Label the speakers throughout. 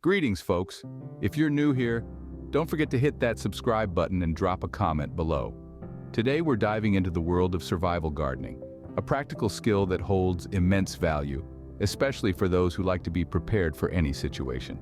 Speaker 1: Greetings, folks. If you're new here, don't forget to hit that subscribe button and drop a comment below. Today we're diving into the world of survival gardening, a practical skill that holds immense value, especially for those who like to be prepared for any situation.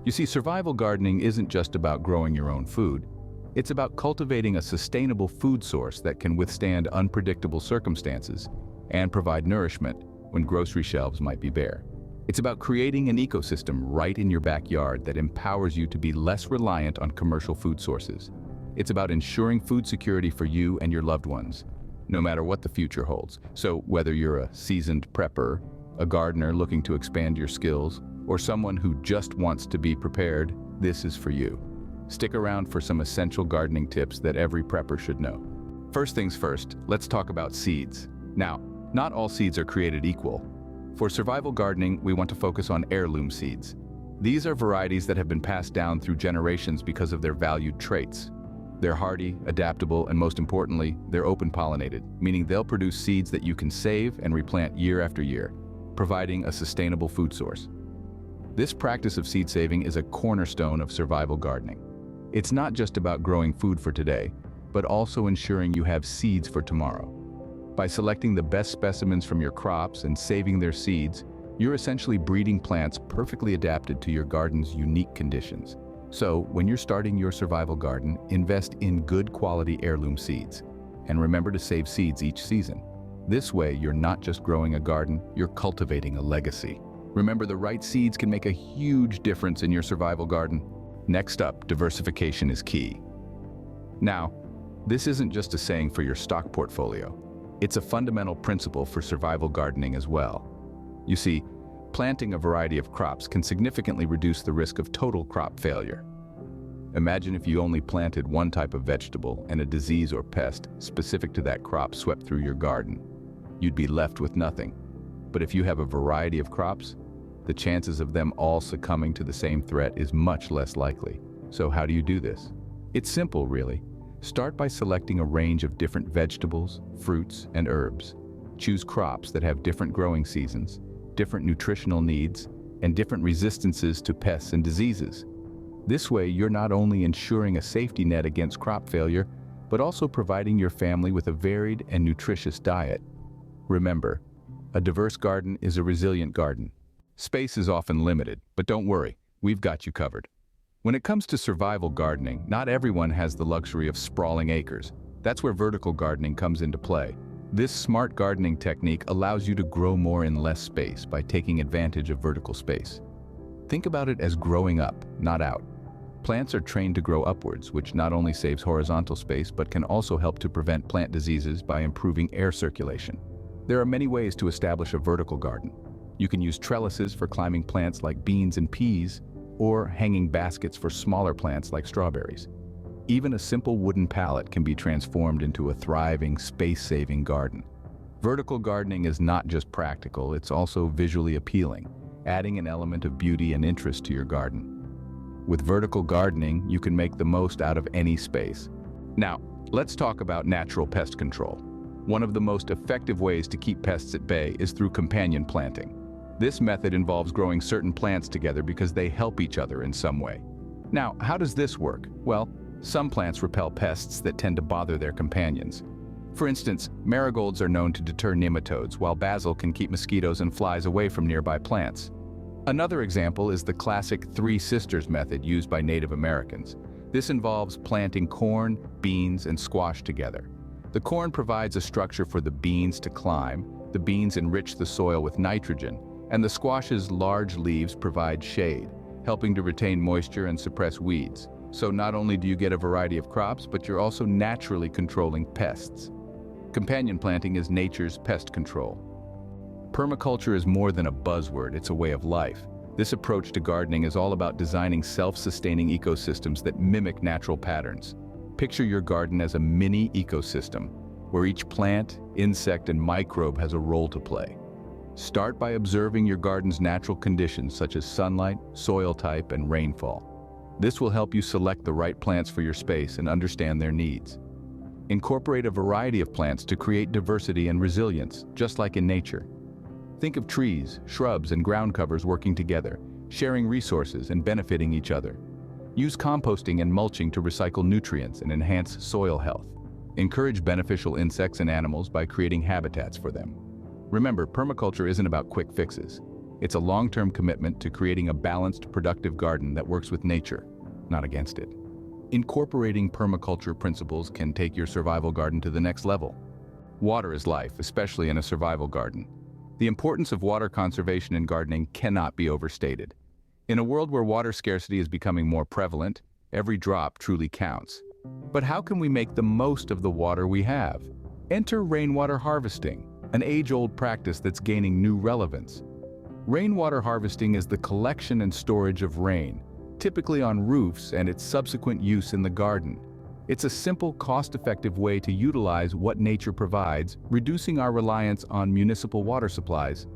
Speaker 1: You see, survival gardening isn't just about growing your own food. It's about cultivating a sustainable food source that can withstand unpredictable circumstances and provide nourishment when grocery shelves might be bare. It's about creating an ecosystem right in your backyard that empowers you to be less reliant on commercial food sources. It's about ensuring food security for you and your loved ones, no matter what the future holds. So whether you're a seasoned prepper, a gardener looking to expand your skills, or someone who just wants to be prepared, this is for you. Stick around for some essential gardening tips that every prepper should know. First things first, let's talk about seeds. Now, not all seeds are created equal. For survival gardening, we want to focus on heirloom seeds. These are varieties that have been passed down through generations because of their valued traits. They're hardy, adaptable, and most importantly, they're open-pollinated, meaning they'll produce seeds that you can save and replant year after year, providing a sustainable food source. This practice of seed saving is a cornerstone of survival gardening. It's not just about growing food for today, but also ensuring you have seeds for tomorrow. By selecting the best specimens from your crops and saving their seeds, you're essentially breeding plants perfectly adapted to your garden's unique conditions. So, when you're starting your survival garden, invest in good quality heirloom seeds. And remember to save seeds each season. This way, you're not just growing a garden, you're cultivating a legacy. Remember, the right seeds can make a huge difference in your survival garden. Next up, diversification is key. Now, this isn't just a saying for your stock portfolio. It's a fundamental principle for survival gardening as well. You see, planting a variety of crops can significantly reduce the risk of total crop failure. Imagine if you only planted one type of vegetable and a disease or pest specific to that crop swept through your garden. You'd be left with nothing. But if you have a variety of crops, the chances of them all succumbing to the same threat is much less likely. So how do you do this? It's simple, really. Start by selecting a range of different vegetables, fruits, and herbs. Choose crops that have different growing seasons, different nutritional needs, and different resistances to pests and diseases. This way, you're not only ensuring a safety net against crop failure, but also providing your family with a varied and nutritious diet. Remember, a diverse garden is a resilient garden. Space is often limited, but don't worry, we've got you covered. When it comes to survival gardening, not everyone has the luxury of sprawling acres. That's where vertical gardening comes into play. This smart gardening technique allows you to grow more in less space by taking advantage of vertical space. Think about it as growing up, not out. Plants are trained to grow upwards, which not only saves horizontal space, but can also help to prevent plant diseases by improving air circulation. There are many ways to establish a vertical garden. You can use trellises for climbing plants like beans and peas, or hanging baskets for smaller plants like strawberries. Even a simple wooden pallet can be transformed into a thriving, space-saving garden. Vertical gardening is not just practical, it's also visually appealing, adding an element of beauty and interest to your garden. With vertical gardening, you can make the most out of any space. Now, let's talk about natural pest control. One of the most effective ways to keep pests at bay is through companion planting. This method involves growing certain plants together because they help each other in some way. Now, how does this work? Well, some plants repel pests that tend to bother their companions. For instance, marigolds are known to deter nematodes, while basil can keep mosquitoes and flies away from nearby plants. Another example is the classic Three Sisters method used by Native Americans. This involves planting corn, beans, and squash together. The corn provides a structure for the beans to climb, the beans enrich the soil with nitrogen, and the squash's large leaves provide shade, helping to retain moisture and suppress weeds. So not only do you get a variety of crops, but you're also naturally controlling pests. Companion planting is nature's pest control. Permaculture is more than a buzzword, it's a way of life. This approach to gardening is all about designing self-sustaining ecosystems that mimic natural patterns. Picture your garden as a mini ecosystem, where each plant, insect, and microbe has a role to play. Start by observing your garden's natural conditions such as sunlight, soil type, and rainfall. This will help you select the right plants for your space and understand their needs. Incorporate a variety of plants to create diversity and resilience, just like in nature. Think of trees, shrubs, and ground covers working together, sharing resources and benefiting each other. Use composting and mulching to recycle nutrients and enhance soil health. Encourage beneficial insects and animals by creating habitats for them. Remember, permaculture isn't about quick fixes. It's a long-term commitment to creating a balanced, productive garden that works with nature, not against it. Incorporating permaculture principles can take your survival garden to the next level. Water is life, especially in a survival garden. The importance of water conservation in gardening cannot be overstated. In a world where water scarcity is becoming more prevalent, every drop truly counts. But how can we make the most of the water we have? Enter rainwater harvesting, an age-old practice that's gaining new relevance. Rainwater harvesting is the collection and storage of rain, typically on roofs, and its subsequent use in the garden. It's a simple, cost-effective way to utilize what nature provides, reducing our reliance on municipal water supplies.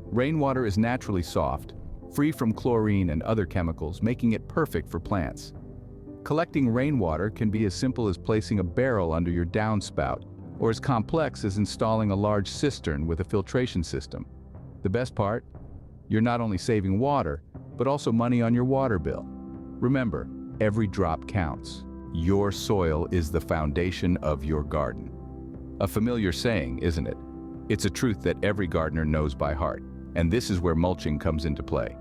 Speaker 1: Rainwater is naturally soft, free from chlorine and other chemicals, making it perfect for plants. Collecting rainwater can be as simple as placing a barrel under your downspout, or as complex as installing a large cistern with a filtration system. The best part? You're not only saving water, but also money on your water bill. Remember, every drop counts. Your soil is the foundation of your garden. A familiar saying, isn't it? It's a truth that every gardener knows by heart, and this is where mulching comes into play.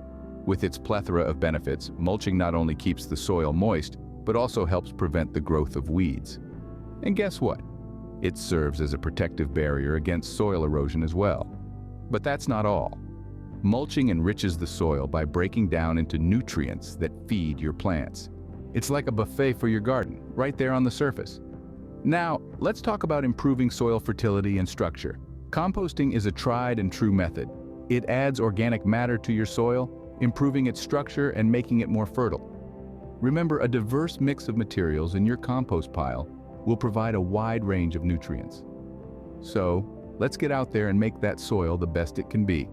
Speaker 1: With its plethora of benefits, mulching not only keeps the soil moist, but also helps prevent the growth of weeds. And guess what? It serves as a protective barrier against soil erosion as well. But that's not all. Mulching enriches the soil by breaking down into nutrients that feed your plants. It's like a buffet for your garden, right there on the surface. Now, let's talk about improving soil fertility and structure. Composting is a tried and true method. It adds organic matter to your soil, improving its structure and making it more fertile. Remember, a diverse mix of materials in your compost pile will provide a wide range of nutrients. So, let's get out there and make that soil the best it can be.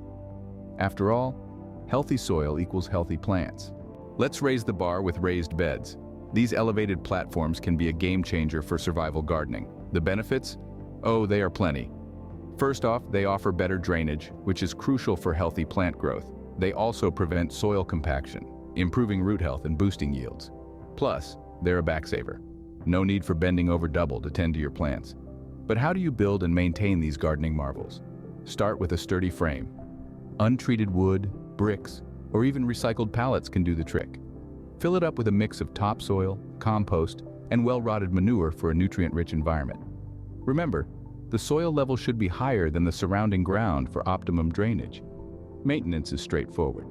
Speaker 1: After all, healthy soil equals healthy plants. Let's raise the bar with raised beds. These elevated platforms can be a game changer for survival gardening. The benefits? Oh, they are plenty. First off, they offer better drainage, which is crucial for healthy plant growth. They also prevent soil compaction, improving root health and boosting yields. Plus, they're a backsaver. No need for bending over double to tend to your plants. But how do you build and maintain these gardening marvels? Start with a sturdy frame. Untreated wood, bricks, or even recycled pallets can do the trick. Fill it up with a mix of topsoil, compost, and well-rotted manure for a nutrient-rich environment. Remember, the soil level should be higher than the surrounding ground for optimum drainage. Maintenance is straightforward.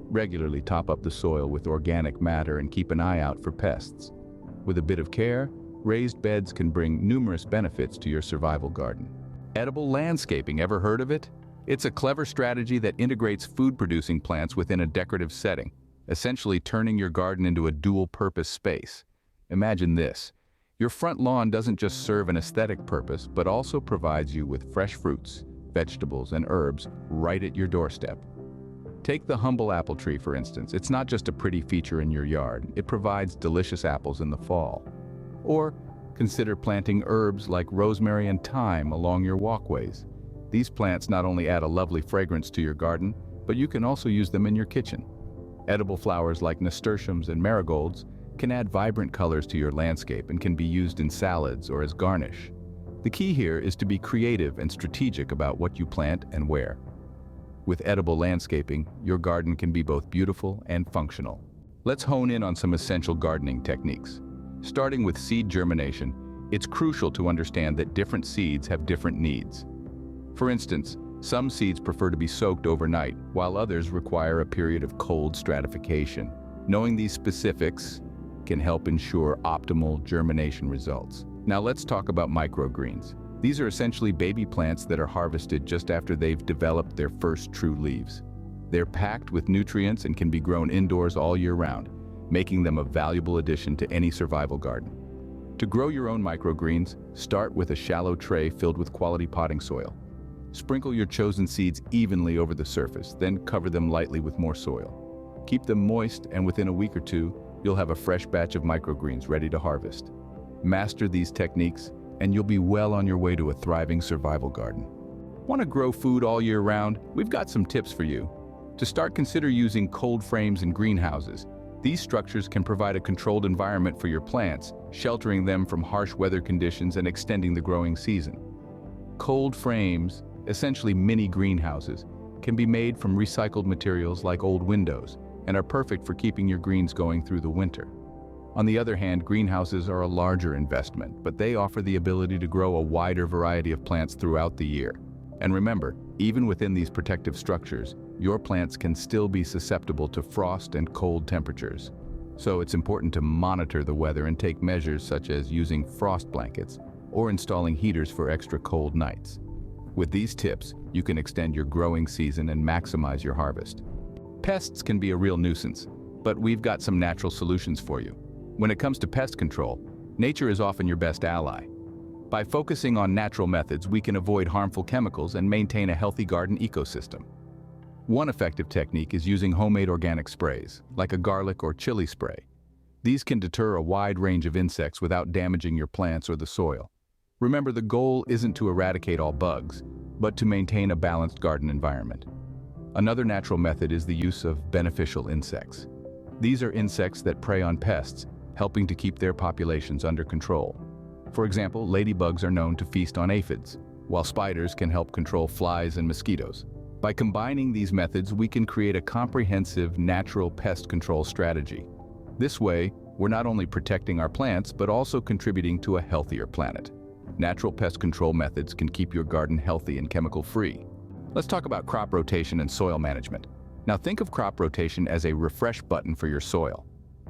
Speaker 1: Regularly top up the soil with organic matter and keep an eye out for pests. With a bit of care, raised beds can bring numerous benefits to your survival garden. Edible landscaping, ever heard of it? It's a clever strategy that integrates food-producing plants within a decorative setting, essentially turning your garden into a dual-purpose space. Imagine this. Your front lawn doesn't just serve an aesthetic purpose, but also provides you with fresh fruits, vegetables, and herbs right at your doorstep. Take the humble apple tree, for instance. It's not just a pretty feature in your yard. It provides delicious apples in the fall. Or consider planting herbs like rosemary and thyme along your walkways. These plants not only add a lovely fragrance to your garden, but you can also use them in your kitchen. Edible flowers like nasturtiums and marigolds can add vibrant colors to your landscape and can be used in salads or as garnish. The key here is to be creative and strategic about what you plant and where. With edible landscaping, your garden can be both beautiful and functional. Let's hone in on some essential gardening techniques. Starting with seed germination, it's crucial to understand that different seeds have different needs. For instance, some seeds prefer to be soaked overnight, while others require a period of cold stratification. Knowing these specifics can help ensure optimal germination results. Now let's talk about microgreens. These are essentially baby plants that are harvested just after they've developed their first true leaves. They're packed with nutrients and can be grown indoors all year round, making them a valuable addition to any survival garden. To grow your own microgreens, start with a shallow tray filled with quality potting soil. Sprinkle your chosen seeds evenly over the surface, then cover them lightly with more soil. Keep them moist, and within a week or two, you'll have a fresh batch of microgreens ready to harvest. Master these techniques, and you'll be well on your way to a thriving survival garden. Want to grow food all year round? We've got some tips for you. To start, consider using cold frames and greenhouses. These structures can provide a controlled environment for your plants, sheltering them from harsh weather conditions and extending the growing season. Cold frames, essentially mini greenhouses, can be made from recycled materials like old windows and are perfect for keeping your greens going through the winter. On the other hand, greenhouses are a larger investment, but they offer the ability to grow a wider variety of plants throughout the year. And remember, even within these protective structures, your plants can still be susceptible to frost and cold temperatures. So it's important to monitor the weather and take measures such as using frost blankets or installing heaters for extra cold nights. With these tips, you can extend your growing season and maximize your harvest. Pests can be a real nuisance, but we've got some natural solutions for you. When it comes to pest control, nature is often your best ally. By focusing on natural methods, we can avoid harmful chemicals and maintain a healthy garden ecosystem. One effective technique is using homemade organic sprays, like a garlic or chili spray. These can deter a wide range of insects without damaging your plants or the soil. Remember, the goal isn't to eradicate all bugs, but to maintain a balanced garden environment. Another natural method is the use of beneficial insects. These are insects that prey on pests, helping to keep their populations under control. For example, ladybugs are known to feast on aphids, while spiders can help control flies and mosquitoes. By combining these methods, we can create a comprehensive natural pest control strategy. This way, we're not only protecting our plants, but also contributing to a healthier planet. Natural pest control methods can keep your garden healthy and chemical-free. Let's talk about crop rotation and soil management. Now think of crop rotation as a refresh button for your soil.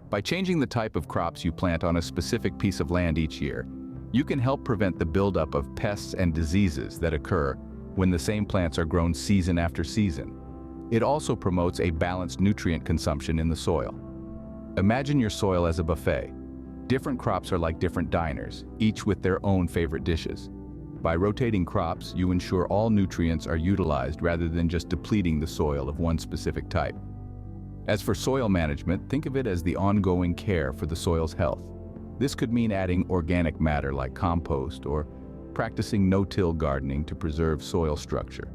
Speaker 1: By changing the type of crops you plant on a specific piece of land each year, you can help prevent the buildup of pests and diseases that occur when the same plants are grown season after season. It also promotes a balanced nutrient consumption in the soil. Imagine your soil as a buffet. Different crops are like different diners, each with their own favorite dishes. By rotating crops, you ensure all nutrients are utilized rather than just depleting the soil of one specific type. As for soil management, think of it as the ongoing care for the soil's health. This could mean adding organic matter like compost or practicing no-till gardening to preserve soil structure.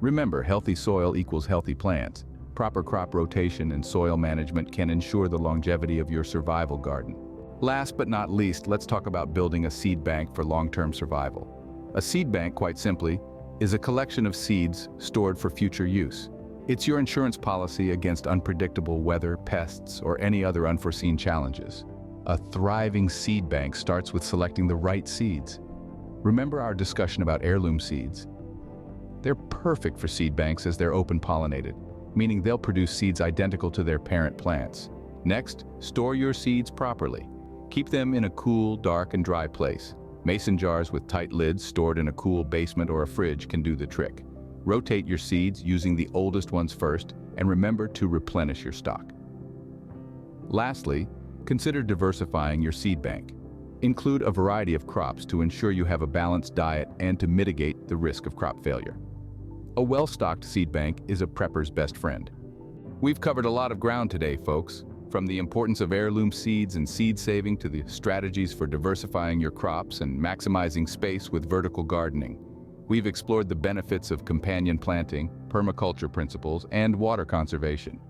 Speaker 1: Remember, healthy soil equals healthy plants. Proper crop rotation and soil management can ensure the longevity of your survival garden. Last but not least, let's talk about building a seed bank for long-term survival. A seed bank, quite simply, is a collection of seeds stored for future use. It's your insurance policy against unpredictable weather, pests, or any other unforeseen challenges. A thriving seed bank starts with selecting the right seeds. Remember our discussion about heirloom seeds? They're perfect for seed banks as they're open-pollinated, meaning they'll produce seeds identical to their parent plants. Next, store your seeds properly. Keep them in a cool, dark, and dry place. Mason jars with tight lids stored in a cool basement or a fridge can do the trick. Rotate your seeds using the oldest ones first, and remember to replenish your stock. Lastly, consider diversifying your seed bank. Include a variety of crops to ensure you have a balanced diet and to mitigate the risk of crop failure. A well-stocked seed bank is a prepper's best friend. We've covered a lot of ground today, folks, from the importance of heirloom seeds and seed saving to the strategies for diversifying your crops and maximizing space with vertical gardening. We've explored the benefits of companion planting, permaculture principles, and water conservation.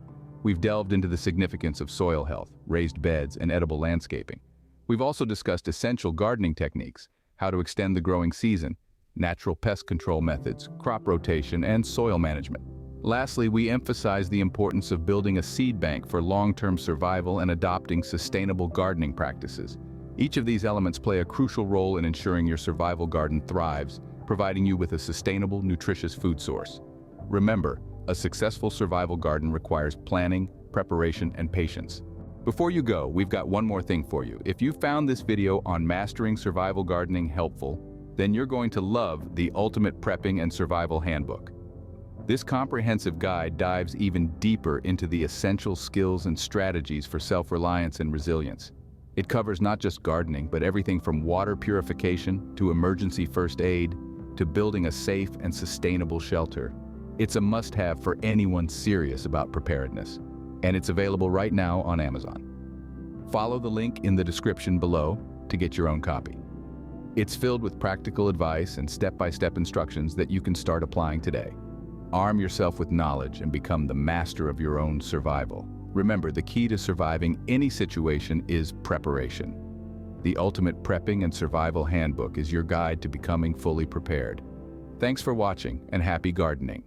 Speaker 1: We've delved into the significance of soil health, raised beds, and edible landscaping. We've also discussed essential gardening techniques, how to extend the growing season, natural pest control methods, crop rotation, and soil management. Lastly, we emphasize the importance of building a seed bank for long-term survival and adopting sustainable gardening practices. Each of these elements play a crucial role in ensuring your survival garden thrives, providing you with a sustainable, nutritious food source. Remember, a successful survival garden requires planning, preparation, and patience. Before you go, we've got one more thing for you. If you found this video on mastering survival gardening helpful, then you're going to love the Ultimate Prepping and Survival Handbook. This comprehensive guide dives even deeper into the essential skills and strategies for self-reliance and resilience. It covers not just gardening, but everything from water purification to emergency first aid to building a safe and sustainable shelter. It's a must-have for anyone serious about preparedness, and it's available right now on Amazon. Follow the link in the description below to get your own copy. It's filled with practical advice and step-by-step instructions that you can start applying today. Arm yourself with knowledge and become the master of your own survival. Remember, the key to surviving any situation is preparation. The Ultimate Prepping and Survival Handbook is your guide to becoming fully prepared. Thanks for watching and happy gardening.